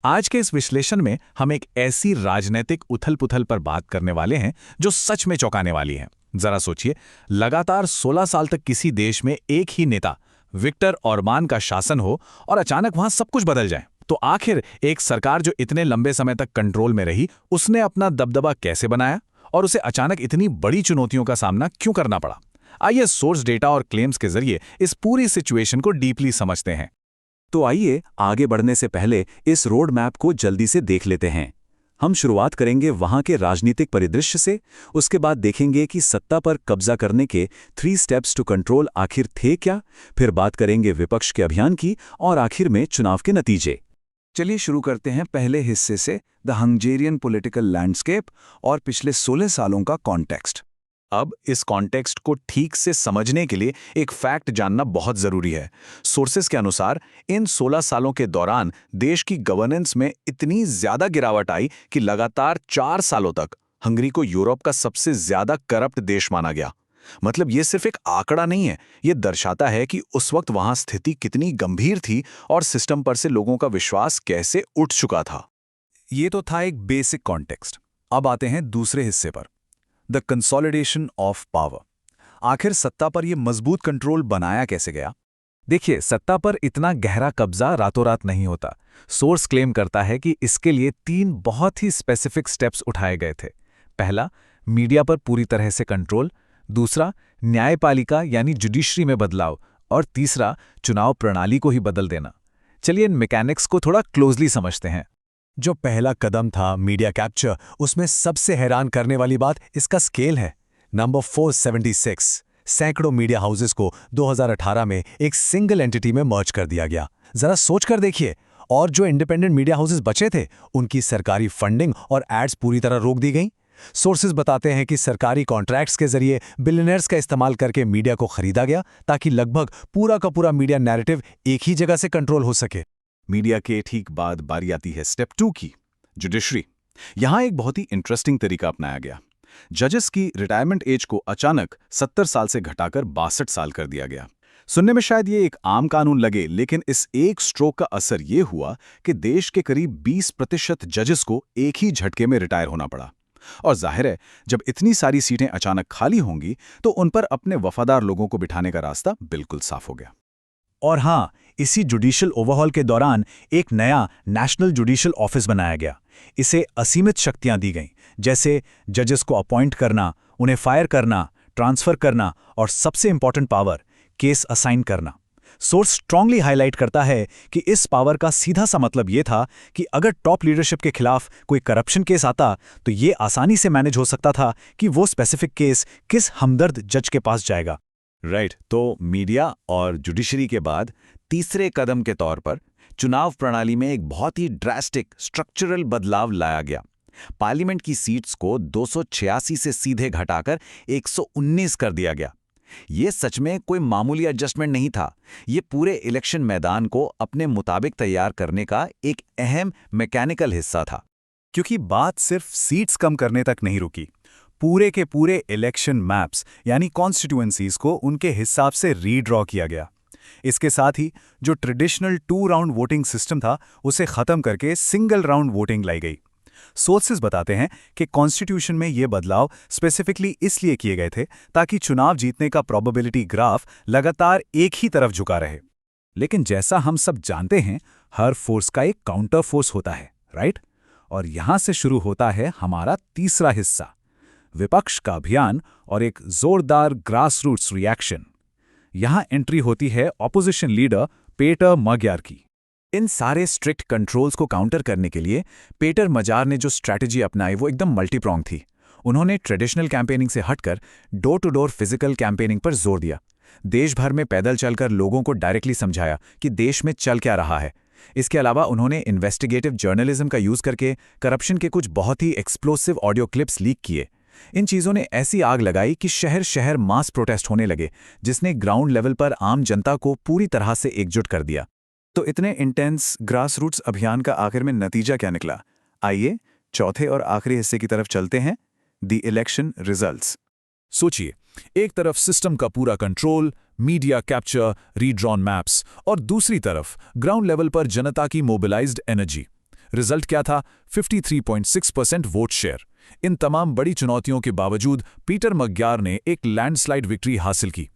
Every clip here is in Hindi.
आज के इस विश्लेषण में हम एक ऐसी राजनीतिक उथल-पुथल पर बात करने वाले हैं जो सच में चौंकाने वाली है। जरा सोचिए, लगातार 16 साल तक किसी देश में एक ही नेता विक्टर ओरबान का शासन हो और अचानक वहां सब कुछ बदल जाए। तो आखिर एक सरकार जो इतने लंबे समय तक कंट्रोल में रही, उसने अपना दबदबा कैसे बनाया और उसे अचानक इतनी बड़ी चुनौतियों का सामना क्यों करना पड़ा? आइए सोर्स डेटा और क्लेम्स के जरिए इस पूरी सिचुएशन को डीपली समझते हैं। तो आइए आगे बढ़ने से पहले इस रोड मैप को जल्दी से देख लेते हैं। हम शुरुआत करेंगे वहां के राजनीतिक परिदृश्य से, उसके बाद देखेंगे कि सत्ता पर कब्जा करने के 3 स्टेप्स टू कंट्रोल आखिर थे क्या, फिर बात करेंगे विपक्ष के अभियान की और आखिर में चुनाव के नतीजे। चलिए शुरू करते हैं पहले हिस्से से, द हंगेरियन पॉलिटिकल लैंडस्केप और पिछले 16 सालों का कॉन्टेक्स्ट। अब इस कॉन्टेक्स्ट को ठीक से समझने के लिए एक फैक्ट जानना बहुत जरूरी है। सोर्सेस के अनुसार इन 16 सालों के दौरान देश की गवर्नेंस में इतनी ज्यादा गिरावट आई कि लगातार 4 सालों तक हंगरी को यूरोप का सबसे ज्यादा करप्ट देश माना गया। मतलब ये सिर्फ एक आंकड़ा नहीं है, ये दर्शाता है कि उस वक्त वहां स्थिति कितनी गंभीर थी और सिस्टम पर से लोगों का विश्वास कैसे उठ चुका था। ये तो था एक बेसिक कॉन्टेक्स्ट। अब आते हैं दूसरे हिस्से पर, द कंसोलिडेशन ऑफ पावर। आखिर सत्ता पर यह मजबूत कंट्रोल बनाया कैसे गया? देखिए, सत्ता पर इतना गहरा कब्जा रातों रात नहीं होता। सोर्स क्लेम करता है कि इसके लिए 3 बहुत ही स्पेसिफिक स्टेप्स उठाए गए थे। पहला, मीडिया पर पूरी तरह से कंट्रोल। दूसरा, न्यायपालिका यानी जुडिशरी में बदलाव। और तीसरा, चुनाव प्रणाली को ही बदल देना। चलिए इन मैकेनिक्स को थोड़ा क्लोजली समझते हैं। जो पहला कदम था मीडिया कैप्चर, उसमें सबसे हैरान करने वाली बात इसका स्केल है। नंबर 476, सैकड़ों मीडिया हाउसेस को 2018 में एक सिंगल एंटिटी में मर्ज कर दिया गया। जरा सोच कर देखिए। और जो इंडिपेंडेंट मीडिया हाउसेस बचे थे, उनकी सरकारी फंडिंग और एड्स पूरी तरह रोक दी गई। सोर्सेज बताते हैं कि सरकारी कॉन्ट्रैक्ट्स के जरिए बिलियनर्स का इस्तेमाल करके मीडिया को खरीदा गया, ताकि लगभग पूरा का पूरा मीडिया नैरेटिव एक ही जगह से कंट्रोल हो सके। मीडिया के ठीक बाद बारी आती है स्टेप 2 की, जुडिशरी। यहां एक बहुत ही इंटरेस्टिंग तरीका अपनाया गया। जजेस की रिटायरमेंट एज को अचानक 70 साल से घटाकर 62 साल कर दिया गया। सुनने में शायद ये एक आम कानून लगे, लेकिन इस एक स्ट्रोक का असर ये हुआ कि देश के करीब 20% जजेस को एक ही झटके में रिटायर होना पड़ा। और जाहिर है, जब इतनी सारी सीटें अचानक खाली होंगी तो उन पर अपने वफादार लोगों को बिठाने का रास्ता बिल्कुल साफ हो गया। और हाँ, इसी जुडिशियल ओवरहॉल के दौरान एक नया नेशनल जुडिशियल ऑफिस बनाया गया। इसे असीमित शक्तियां दी गईं, जैसे जजेस को अपॉइंट करना, उन्हें फायर करना, ट्रांसफर करना और सबसे इंपॉर्टेंट पावर, केस असाइन करना। सोर्स स्ट्रांगली हाईलाइट करता है कि इस पावर का सीधा सा मतलब ये था कि अगर टॉप लीडरशिप के खिलाफ कोई करप्शन केस आता तो ये आसानी से मैनेज हो सकता था कि वो स्पेसिफिक केस किस हमदर्द जज के पास जाएगा। राइट, तो मीडिया और जुडिशरी के बाद तीसरे कदम के तौर पर चुनाव प्रणाली में एक बहुत ही ड्रास्टिक स्ट्रक्चरल बदलाव लाया गया। पार्लियामेंट की सीट्स को 286 से सीधे घटाकर 119 कर दिया गया। ये सच में कोई मामूली एडजस्टमेंट नहीं था, ये पूरे इलेक्शन मैदान को अपने मुताबिक तैयार करने का एक अहम मैकेनिकल हिस्सा था। क्योंकि बात सिर्फ सीट्स कम करने तक नहीं रुकी, पूरे के पूरे इलेक्शन मैप्स यानी कॉन्स्टिट्यूएंसीज को उनके हिसाब से रीड्रॉ किया गया। इसके साथ ही जो ट्रेडिशनल 2 राउंड वोटिंग सिस्टम था, उसे खत्म करके सिंगल राउंड वोटिंग लाई गई। सोर्सेस बताते हैं कि कॉन्स्टिट्यूशन में ये बदलाव स्पेसिफिकली इसलिए किए गए थे ताकि चुनाव जीतने का प्रोबेबिलिटी ग्राफ लगातार एक ही तरफ झुका रहे। लेकिन जैसा हम सब जानते हैं, हर फोर्स का एक काउंटर फोर्स होता है, राइट? और यहां से शुरू होता है हमारा तीसरा हिस्सा, विपक्ष का अभियान और एक जोरदार ग्रासरूट्स रिएक्शन। यहां एंट्री होती है ऑपोजिशन लीडर पेटर मजार की। इन सारे स्ट्रिक्ट कंट्रोल्स को काउंटर करने के लिए पेटर मजार ने जो स्ट्रैटेजी अपनाई वो एकदम मल्टीप्रॉन्ग थी। उन्होंने ट्रेडिशनल कैंपेनिंग से हटकर door to door physical campaigning पर जोर दिया। देश भर में पैदल चलकर लोगों को डायरेक्टली समझाया कि देश में चल क्या रहा है। इसके अलावा उन्होंने इन्वेस्टिगेटिव जर्नलिज्म का यूज करके करप्शन के कुछ बहुत ही एक्सप्लोसिव ऑडियो क्लिप्स लीक किए। इन चीज़ों ने ऐसी आग लगाई कि शहर शहर मास प्रोटेस्ट होने लगे, जिसने ग्राउंड लेवल पर आम जनता को पूरी तरह से एकजुट कर दिया। तो इतने इंटेंस ग्रासरूट्स अभियान का आखिर में नतीजा क्या निकला? आइए चौथे और आखिरी हिस्से की तरफ चलते हैं, द इलेक्शन रिजल्ट्स। सोचिए, एक तरफ सिस्टम का पूरा control, media capture, redrawn maps, और दूसरी तरफ ग्राउंड लेवल पर जनता की मोबिलाइज्ड एनर्जी। रिजल्ट क्या था? 53.6% वोट शेयर। इन तमाम बड़ी चुनौतियों के बावजूद पीटर मकग्यार ने एक लैंडस्लाइड विक्ट्री हासिल की।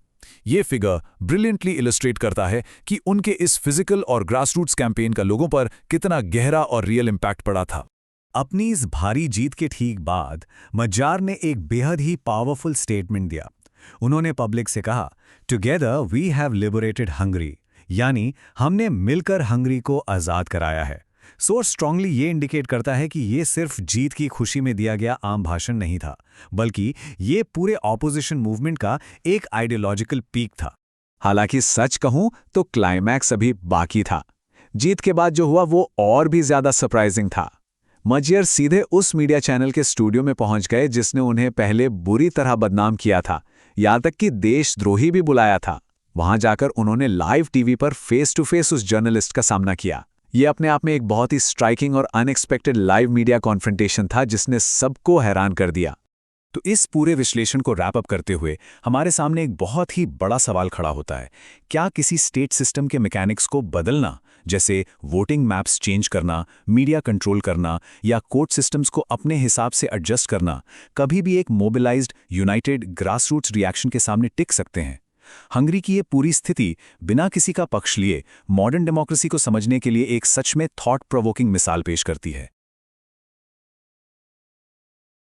ये फिगर ब्रिलियंटली इलस्ट्रेट करता है कि उनके इस फिजिकल और ग्रासरूट्स कैंपेन का लोगों पर कितना गहरा और रियल इम्पैक्ट पड़ा था। अपनी इस भारी जीत के ठीक बाद मकग्यार ने एक बेहद ही पावरफुल स्टेटमेंट दिया। उन्होंने पब्लिक से कहा, together we have liberated Hungary, यानी हमने मिलकर हंगरी को आज़ाद कराया है। सोर्स स्ट्रांगली ये इंडिकेट करता है कि ये सिर्फ जीत की खुशी में दिया गया आम भाषण नहीं था, बल्कि ये पूरे ऑपोजिशन मूवमेंट का एक आइडियोलॉजिकल पीक था। हालांकि सच कहूं तो क्लाइमैक्स अभी बाकी था। जीत के बाद जो हुआ वो और भी ज्यादा सरप्राइजिंग था। मकग्यार सीधे उस मीडिया चैनल के स्टूडियो में पहुंच गए जिसने उन्हें पहले बुरी तरह बदनाम किया था, यहां तक कि देशद्रोही भी बुलाया था। वहां जाकर उन्होंने लाइव टीवी पर फेस टू फेस उस जर्नलिस्ट का सामना किया। ये अपने आप में एक बहुत ही स्ट्राइकिंग और अनएक्सपेक्टेड लाइव मीडिया कॉन्फ्रंटेशन था जिसने सबको हैरान कर दिया। तो इस पूरे विश्लेषण को रैप अप करते हुए हमारे सामने एक बहुत ही बड़ा सवाल खड़ा होता है। क्या किसी स्टेट सिस्टम के मैकेनिक्स को बदलना, जैसे वोटिंग मैप्स चेंज करना, मीडिया कंट्रोल करना या कोर्ट सिस्टम्स को अपने हिसाब से एडजस्ट करना, कभी भी एक मोबिलाइज्ड, यूनाइटेड ग्रासरूट्स रिएक्शन के सामने टिक सकते हैं? हंगरी की ये पूरी स्थिति बिना किसी का पक्ष लिए मॉडर्न डेमोक्रेसी को समझने के लिए एक सच में थॉट प्रोवोकिंग मिसाल पेश करती है।